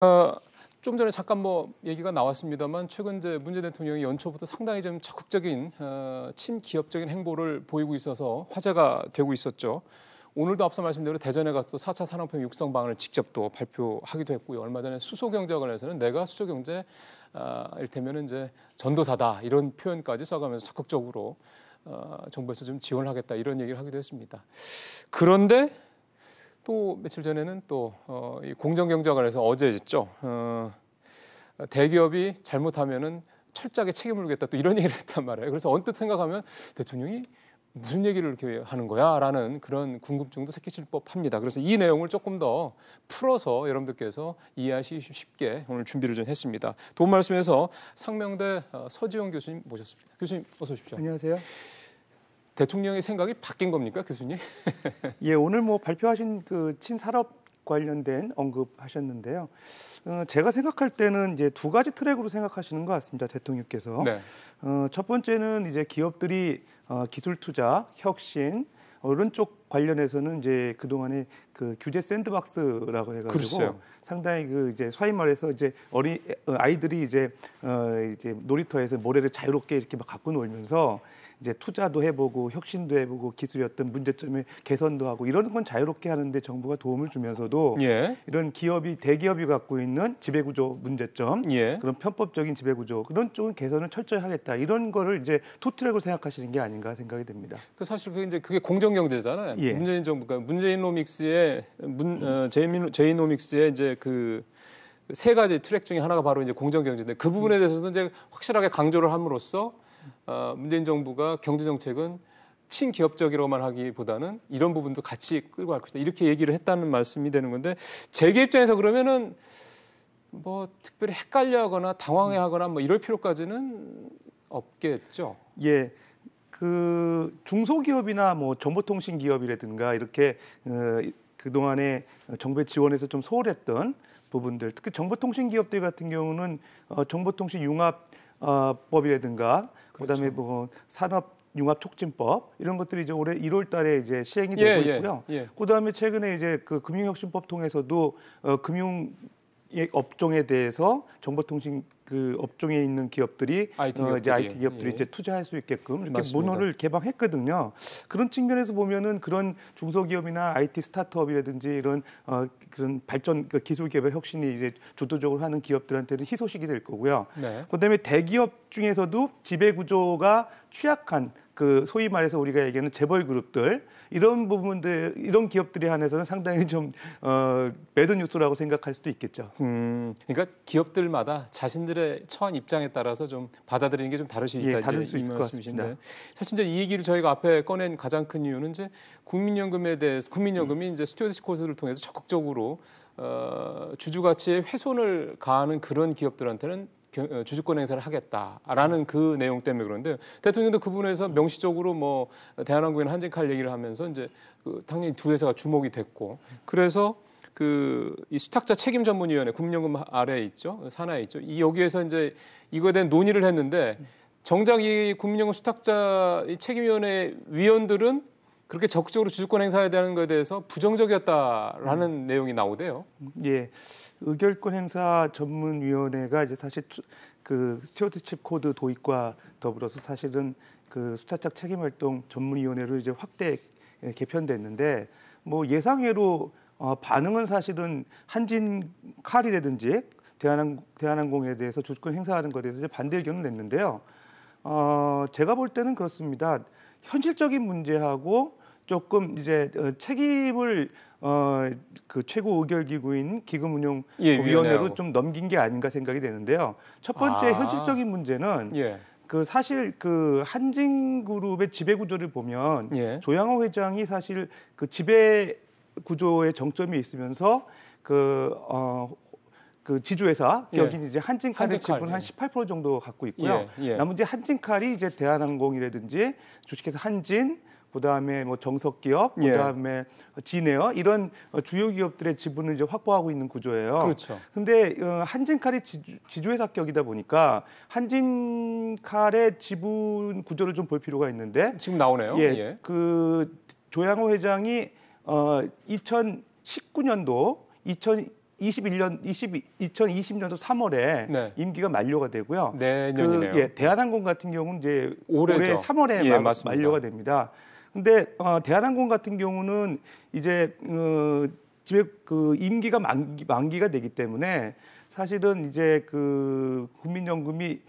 어, 좀 전에 잠깐 뭐 얘기가 나왔습니다만 최근 이제 문재인 대통령이 연초부터 상당히 좀 적극적인 친기업적인 행보를 보이고 있어서 화제가 되고 있었죠. 오늘도 앞서 말씀대로 대전에 가서 또 4차 산업혁명 육성 방안을 직접 또 발표하기도 했고요. 얼마 전에 수소경제와 관련해서는 내가 수소경제 이를테면 이제 전도사다 이런 표현까지 써가면서 적극적으로 정부에서 좀 지원을 하겠다 이런 얘기를 하기도 했습니다. 그런데 또 며칠 전에는 또 이 공정경제와 관해서 어제 있죠. 대기업이 잘못하면은 철저하게 책임을 묻겠다 또 이런 얘기를 했단 말이에요. 그래서 언뜻 생각하면 대통령이 무슨 얘기를 이렇게 하는 거야라는 그런 궁금증도 새끼칠 법합니다. 그래서 이 내용을 조금 더 풀어서 여러분들께서 이해하시기 쉽게 오늘 준비를 좀 했습니다. 도움 말씀에서 상명대 서지용 교수님 모셨습니다. 교수님 어서 오십시오. 안녕하세요. 대통령의 생각이 바뀐 겁니까, 교수님? 예, 오늘 뭐 발표하신 그 친산업 관련된 언급하셨는데요. 제가 생각할 때는 이제 두 가지 트랙으로 생각하시는 것 같습니다, 대통령께서. 네. 첫 번째는 이제 기업들이 기술 투자, 혁신 이런 쪽 관련해서는 이제 그동안에 그 규제 샌드박스라고 해가지고 글쎄요. 상당히 그 이제 소위 말해서 이제 아이들이 이제 놀이터에서 모래를 자유롭게 이렇게 막 갖고 놀면서 이제 투자도 해보고 혁신도 해보고 기술의 어떤 문제점에 개선도 하고 이런 건 자유롭게 하는데 정부가 도움을 주면서도 예. 이런 대기업이 갖고 있는 지배구조 문제점, 예. 그런 편법적인 지배구조 그런 쪽은 개선을 철저히 하겠다 이런 거를 이제 투 트랙으로 생각하시는 게 아닌가 생각이 됩니다. 그 사실 그게 공정경제잖아요. 예. 문재인 정부가 문재인노믹스의 제이노믹스의 이제 그 세 가지 트랙 중에 하나가 바로 이제 공정경제인데 그 부분에 대해서도 이제 확실하게 강조를 함으로써 문재인 정부가 경제 정책은 친기업적이라고만 하기보다는 이런 부분도 같이 끌고 갈 것이다. 이렇게 얘기를 했다는 말씀이 되는 건데 재계 입장에서 그러면은 뭐 특별히 헷갈려하거나 당황해하거나 뭐 이럴 필요까지는 없겠죠. 예. 그 중소기업이나 뭐 정보통신 기업이라든가 이렇게 그동안에 정부의 지원에서 좀 소홀했던 부분들, 특히 정보통신 기업들 같은 경우는 정보통신 융합법이라든가 그다음에 뭐 산업융합촉진법 이런 것들이 이제 올해 1월달에 이제 시행이 되고 있고요. 그다음에 최근에 이제 그 금융혁신법 통해서도 금융 업종에 대해서 정보통신 그 업종에 있는 기업들이 이제 IT 기업들이 이제 투자할 수 있게끔 이렇게 맞습니다. 문호를 개방했거든요. 그런 측면에서 보면은 그런 중소기업이나 IT 스타트업이라든지 이런 그런 발전 기술 개발 혁신이 이제 주도적으로 하는 기업들한테는 희소식이 될 거고요. 네. 그다음에 대기업 중에서도 지배 구조가 취약한 그 소위 말해서 우리가 얘기하는 재벌 그룹들 이런 부분들 이런 기업들에 한해서는 상당히 좀 배드 뉴스라고 생각할 수도 있겠죠. 그러니까 기업들마다 자신들의 처한 입장에 따라서 좀 받아들이는 게 좀 다를 수 있다. 다를 수 이 있을 것 같습니다. 말씀이신데 사실 이제 이 얘기를 저희가 앞에 꺼낸 가장 큰 이유는 이제 국민연금에 대해서 국민연금이 이제 스튜어디스 코드를 통해서 적극적으로 주주 가치에 훼손을 가하는 그런 기업들한테는 주주권 행사를 하겠다라는 그 내용 때문에 그런데 대통령도 그 부분에서 명시적으로 뭐 대한항공이나 한진칼 얘기를 하면서 이제 당연히 두 회사가 주목이 됐고 그래서 이 수탁자 책임 전문위원회 국민연금 아래에 있죠 산하에 있죠 이 여기에서 이제 이거에 대한 논의를 했는데 정작 이 국민연금 수탁자 책임위원회 위원들은 그렇게 적극적으로 주주권 행사해야 되는 것에 대해서 부정적이었다라는 내용이 나오대요. 예. 의결권 행사 전문위원회가 이제 사실 그 스튜어드십 코드 도입과 더불어서 사실은 그 수탁자 책임활동 전문위원회로 이제 확대 개편됐는데 뭐 예상외로 반응은 사실은 한진칼이라든지 대한항공에 대해서 주주권 행사하는 것에 대해서 이제 반대 의견을 냈는데요. 제가 볼 때는 그렇습니다. 현실적인 문제하고 조금 이제 책임을 그 최고 의결 기구인 기금운용위원회로 좀 넘긴 게 아닌가 생각이 되는데요. 첫 번째 현실적인 문제는 그 사실 그 한진그룹의 지배 구조를 보면 조양호 회장이 사실 그 지배 구조의 정점이 있으면서 그 지주회사 격인 이제 한진칼의 지분 한 18% 정도 갖고 있고요. 나머지 한진칼이 이제 대한항공이라든지 주식회사 한진 그다음에 뭐 정석기업, 그다음에 진에어 이런 주요 기업들의 지분을 이제 확보하고 있는 구조예요. 그렇죠. 근데 한진칼이 지주회사 격이다 보니까 한진칼의 지분 구조를 좀 볼 필요가 있는데 지금 나오네요. 그 조양호 회장이 2019년도 2020년도 3월에 네. 임기가 만료가 되고요. 내년이네요. 대한항공 같은 경우는 이제 올해죠. 올해 3월에 예, 만료가 됩니다. 근데 대한항공 같은 경우는 이제 집에 임기가 만기가 되기 때문에 사실은 이제 국민연금이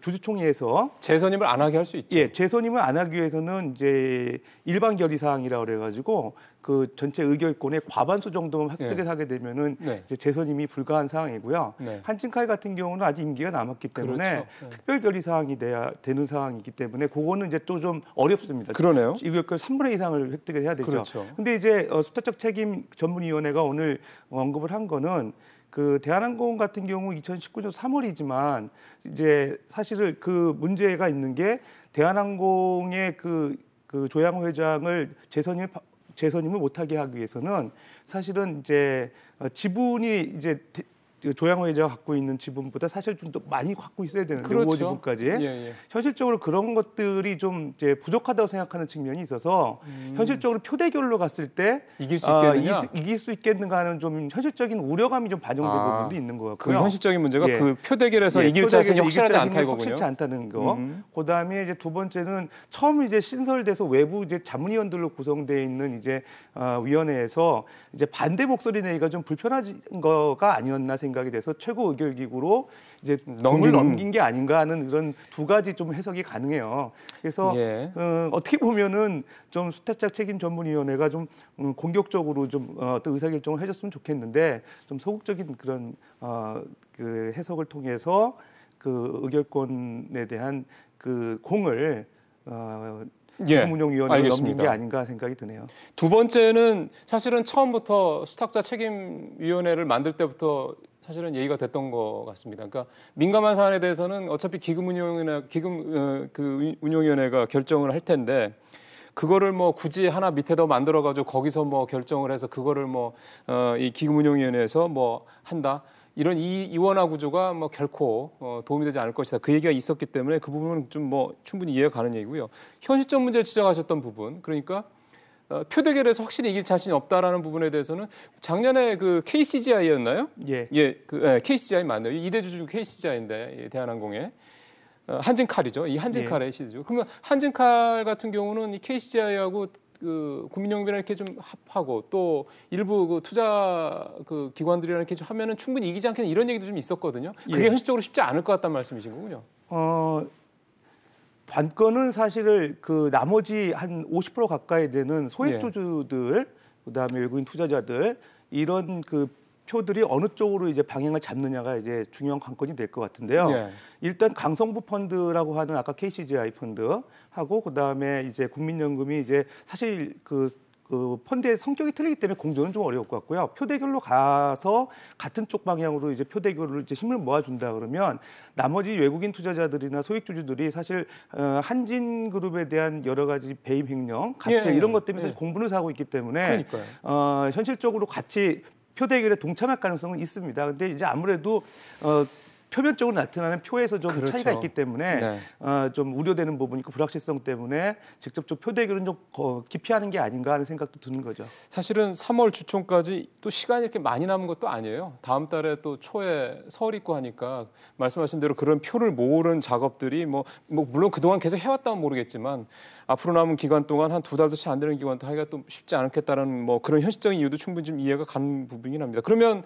주주총회에서 재선임을 안 하게 할 수 있죠. 예, 재선임을 안 하기 위해서는 이제 일반 결의 사항이라고 그래가지고 전체 의결권의 과반수 정도만 획득을 하게 되면은 이제 재선임이 불가한 상황이고요. 한진칼 같은 경우는 아직 임기가 남았기 때문에 그렇죠. 특별 결의 사항이 돼야 되는 상황이기 때문에 그거는 이제 또 좀 어렵습니다. 그러네요. 의결권 3분의 2 이상을 획득을 해야 되죠. 그렇죠. 근데 이제 수탁적 책임 전문위원회가 오늘 언급을 한 거는 대한항공 같은 경우 2019년 3월이지만 이제 사실은 문제가 있는 게 대한항공의 조양호 회장을 재선임을 못하게 하기 위해서는 사실은 이제 지분이 이제 조양호 회장가 갖고 있는 지분보다 사실 좀 더 많이 갖고 있어야 되는데 그렇죠. 5호 지분까지 현실적으로 그런 것들이 좀 이제 부족하다고 생각하는 측면이 있어서 현실적으로 표대결로 갔을 때 이길 수 있겠느냐? 이길 수 있겠는가 하는 좀 현실적인 우려감이 좀 반영된 부분도 있는 것 같고요. 그 현실적인 문제가 표대결에서 이길 자신이 확실하지 않다 이거군요. 확실치 않다는 거. 그다음에 이제 두 번째는 처음 이제 신설돼서 외부 이제 자문위원들로 구성되어 있는 이제 위원회에서 이제 반대 목소리 내기가 좀 불편한 거가 아니었나 생각이 돼서 최고 의결기구로 이제 공을 넘긴 게 아닌가 하는 그런 두 가지 좀 해석이 가능해요. 그래서 어떻게 보면은 좀 수탁적 책임 전문위원회가 좀 공격적으로 좀 어떤 의사결정을 해줬으면 좋겠는데 좀 소극적인 그런 해석을 통해서 의결권에 대한 공을 운용위원회로 넘긴 게 아닌가 생각이 드네요. 두 번째는 사실은 처음부터 수탁자 책임위원회를 만들 때부터 사실은 얘기가 됐던 것 같습니다. 그러니까 민감한 사안에 대해서는 어차피 운용위원회가 결정을 할 텐데 그거를 뭐 굳이 하나 밑에 더 만들어가지고 거기서 뭐 결정을 해서 그거를 이 기금운용위원회에서 뭐 한다. 이런 이원화 구조가 뭐 결코 도움이 되지 않을 것이다. 그 얘기가 있었기 때문에 그 부분은 좀 충분히 이해가 가는 얘기고요. 현실적 문제를 지적하셨던 부분, 그러니까 표대결에서 확실히 이길 자신이 없다라는 부분에 대해서는 작년에 KCGI였나요? KCGI 맞네요. 이대주 중 KCGI인데 대한항공의 한진칼이죠. 이 한진칼의 시죠. 그러면 한진칼 같은 경우는 이 KCGI하고 국민연금이랑 이렇게 좀 합하고 또 일부 투자 기관들이랑 이렇게 좀 하면은 충분히 이기지 않겠는 이런 얘기도 좀 있었거든요. 그게 현실적으로 쉽지 않을 것 같다는 말씀이신 거군요. 관건은 사실 나머지 한 50% 가까이 되는 소액주주들, 그다음에 외국인 투자자들 이런 표들이 어느 쪽으로 이제 방향을 잡느냐가 이제 중요한 관건이 될 것 같은데요. 일단 강성부 펀드라고 하는 아까 KCGI 펀드하고 그다음에 이제 국민연금이 이제 사실 펀드의 성격이 틀리기 때문에 공조는 좀 어려울 것 같고요. 표대결로 가서 같은 쪽 방향으로 이제 표대결로 이제 힘을 모아준다 그러면 나머지 외국인 투자자들이나 소액주주들이 사실 한진그룹에 대한 여러 가지 배임 횡령, 갑질 이런 것 때문에 사실 공분을 사고 있기 때문에 현실적으로 같이 표대결에 동참할 가능성은 있습니다. 근데 이제 아무래도 표면적으로 나타나는 표에서 좀 차이가 있기 때문에 좀 우려되는 부분이 있고 불확실성 때문에 직접적 표대결은 좀 기피하는 게 아닌가 하는 생각도 드는 거죠. 사실은 3월 주총까지 또 시간이 이렇게 많이 남은 것도 아니에요. 다음 달에 또 초에 설 있고 하니까 말씀하신 대로 그런 표를 모으는 작업들이 물론 그동안 계속 해왔다면 모르겠지만 앞으로 남은 기간 동안 한 2달도 채 안 되는 기간도 하기가 또 쉽지 않겠다는 그런 현실적인 이유도 충분히 좀 이해가 가는 부분이긴 합니다. 그러면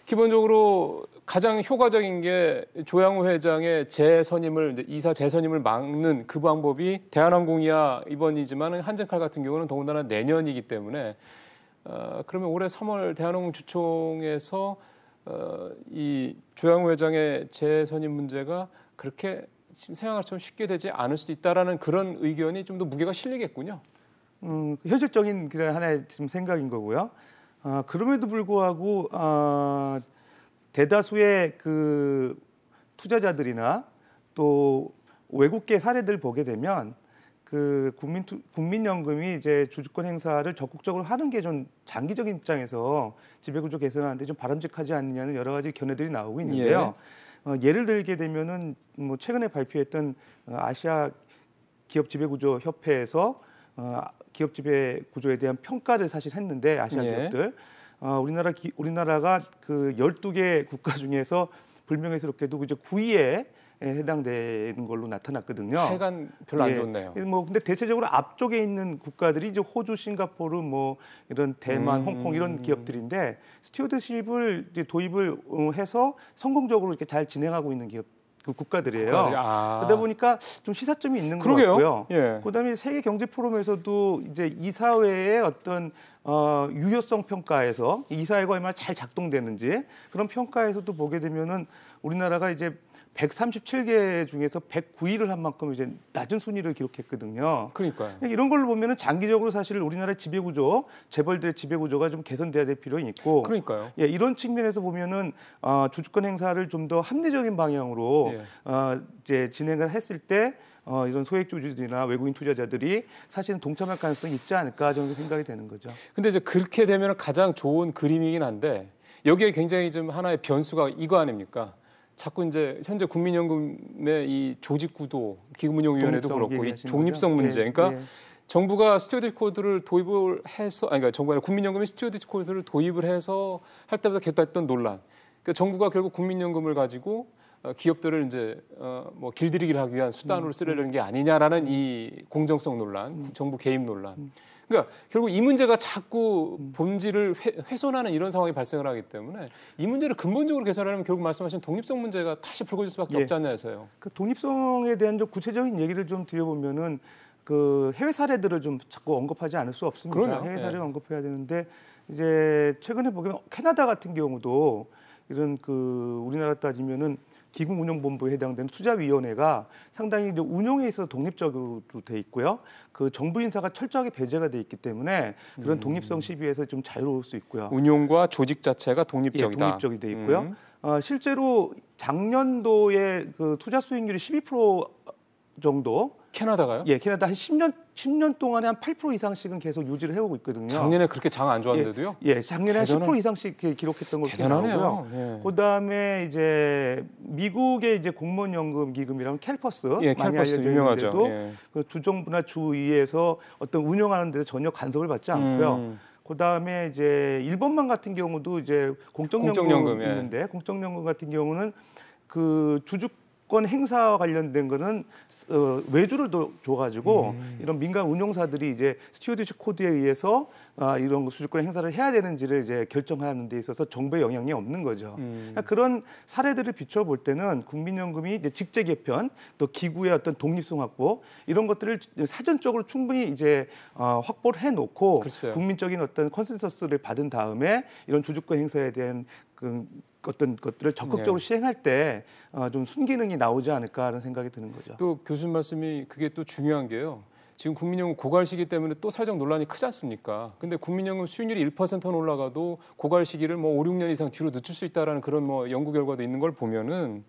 기본적으로 가장 효과적인 게 조양호 회장의 재선임을 이사 재선임을 막는 그 방법이 대한항공이야 이번이지만 한진칼 같은 경우는 더군다나 내년이기 때문에 그러면 올해 3월 대한항공 주총에서 이 조양호 회장의 재선임 문제가 그렇게 지금 생각할 처럼 쉽게 되지 않을 수도 있다라는 그런 의견이 좀 더 무게가 실리겠군요. 현실적인 하나의 지금 생각인 거고요. 그럼에도 불구하고 대다수의 투자자들이나 또 외국계 사례들 보게 되면 국민연금이 이제 주주권 행사를 적극적으로 하는 게 좀 장기적인 입장에서 지배구조 개선하는데 좀 바람직하지 않느냐는 여러 가지 견해들이 나오고 있는데요. 예를 들게 되면은 최근에 발표했던 아시아 기업 지배구조 협회에서 기업 지배 구조에 대한 평가를 사실 했는데 아시아 기업들 우리나라가 그 12개 국가 중에서 불명예스럽게도 이제 9위에 해당되는 걸로 나타났거든요. 하여간 별로 안 예. 좋네요. 뭐 근데 대체적으로 앞쪽에 있는 국가들이 이제 호주, 싱가포르, 뭐 이런 대만, 홍콩 이런 기업들인데 스튜어드십을 이제 도입을 해서 성공적으로 이렇게 잘 진행하고 있는 그 국가들이에요. 그러다 보니까 좀 시사점이 있는 것 같고요. 예. 그다음에 세계 경제 포럼에서도 이제 이 사회의 어떤 유효성 평가에서 이 사회가 얼마나 잘 작동되는지 그런 평가에서도 보게 되면은 우리나라가 이제 137개 중에서 109위를 한 만큼 이제 낮은 순위를 기록했거든요. 그러니까요. 이런 걸로 보면은 장기적으로 사실 우리나라의 지배구조, 재벌들의 지배구조가 좀 개선돼야 될 필요는 있고. 그러니까요. 예, 이런 측면에서 보면은 주주권 행사를 좀 더 합리적인 방향으로 이제 진행을 했을 때. 이런 소액주주들이나 외국인 투자자들이 사실은 동참할 가능성이 있지 않을까 저는 생각이 되는 거죠. 근데 이제 그렇게 되면 가장 좋은 그림이긴 한데 여기에 굉장히 좀 하나의 변수가 이거 아닙니까? 자꾸 이제 현재 국민연금의 이 조직구도, 기금운용위원회도 그렇고 이 독립성 문제. 그러니까 정부가 스튜어디스 코드를 도입을 해서, 그러니까 정부가 아니라 국민연금이 스튜어디스 코드를 도입을 해서 할 때마다 계속했던 논란. 그러니까 정부가 결국 국민연금을 가지고 기업들을 이제 뭐 길들이기를 하기 위한 수단으로 쓰려는 게 아니냐라는 이 공정성 논란, 정부 개입 논란. 그러니까 결국 이 문제가 자꾸 본질을 훼손하는 이런 상황이 발생을 하기 때문에 이 문제를 근본적으로 개선하려면 결국 말씀하신 독립성 문제가 다시 불거질 수밖에 없지 않냐 해서요. 그 독립성에 대한 좀 구체적인 얘기를 좀 드려보면은 그 해외 사례들을 좀 자꾸 언급하지 않을 수 없습니다. 그러네요. 해외 사례를 언급해야 되는데 이제 최근에 보면 캐나다 같은 경우도 이런 그 우리나라 따지면은 기금운용본부에 해당되는 투자위원회가 상당히 이제 운용에 있어서 독립적으로 돼 있고요. 그 정부 인사가 철저하게 배제가 돼 있기 때문에 그런 독립성 시비에서 좀 자유로울 수 있고요. 운용과 조직 자체가 독립적이다. 예, 독립적이 돼 있고요. 실제로 작년도에 그 투자 수익률이 12% 정도. 캐나다가요? 예, 캐나다 한 10년 동안에 한 8% 이상씩은 계속 유지를 해오고 있거든요. 작년에 그렇게 장 안 좋았는데도요? 예, 작년에 한 10% 이상씩 기록했던 걸로 기억나고요. 예. 그다음에 이제 미국의 이제 공무원연금 기금이라면 캘퍼스 예, 많이 캘퍼스 알려져 유명하죠. 있는데도 예. 그 주정부나 주의에서 어떤 운영하는 데서 전혀 간섭을 받지 않고요. 그다음에 이제 일본만 같은 경우도 이제 공적연금 있는데 공적연금 같은 경우는 그 주주권 행사와 관련된 거는 외주를 줘가지고 이런 민간 운용사들이 이제 스튜어디십 코드에 의해서 이런 수주권 행사를 해야 되는지를 이제 결정하는 데 있어서 정부의 영향이 없는 거죠. 그러니까 그런 사례들을 비춰볼 때는 국민연금이 이제 직제 개편, 또 기구의 어떤 독립성 확보 이런 것들을 사전적으로 충분히 이제 확보를 해놓고 글쎄요. 국민적인 어떤 컨센서스를 받은 다음에 이런 주주권 행사에 대한 그 어떤 것들을 적극적으로 시행할 때 좀 순기능이 나오지 않을까 하는 생각이 드는 거죠. 또 교수님 말씀이 그게 또 중요한 게요. 지금 국민연금 고갈 시기 때문에 또 사회적 논란이 크지 않습니까? 근데 국민연금 수익률이 1%는 올라가도 고갈 시기를 뭐 5, 6년 이상 뒤로 늦출 수 있다라는 그런 뭐 연구 결과도 있는 걸 보면은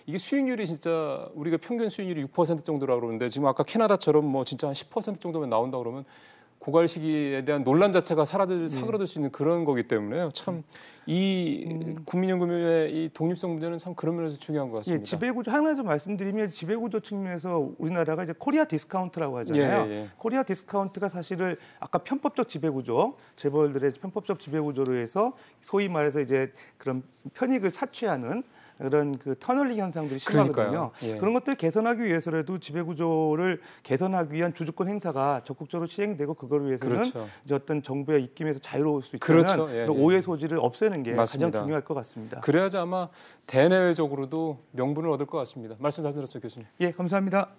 이게 수익률이 진짜 우리가 평균 수익률이 6% 정도라고 그러는데 지금 아까 캐나다처럼 뭐 진짜 한 10% 정도면 나온다 그러면 고갈 시기에 대한 논란 자체가 사그라들 수 있는 그런 거기 때문에요. 참 이 국민연금의 이 독립성 문제는 참 그런 면에서 중요한 것 같습니다. 예, 지배구조 하나 좀 말씀드리면 지배구조 측면에서 우리나라가 이제 코리아 디스카운트라고 하잖아요. 코리아 디스카운트가 사실은 아까 편법적 지배구조, 재벌들의 편법적 지배구조로 해서 소위 말해서 이제 그런 편익을 사취하는 그런 그 터널링 현상들이 심하거든요. 그런 것들을 개선하기 위해서라도 지배구조를 개선하기 위한 주주권 행사가 적극적으로 시행되고 그걸 위해서는 이제 어떤 정부의 입김에서 자유로울 수 있다는 그런 오해 소지를 없애는 게 가장 중요할 것 같습니다. 그래야지 아마 대내외적으로도 명분을 얻을 것 같습니다. 말씀 잘 들었어요, 교수님. 예, 감사합니다.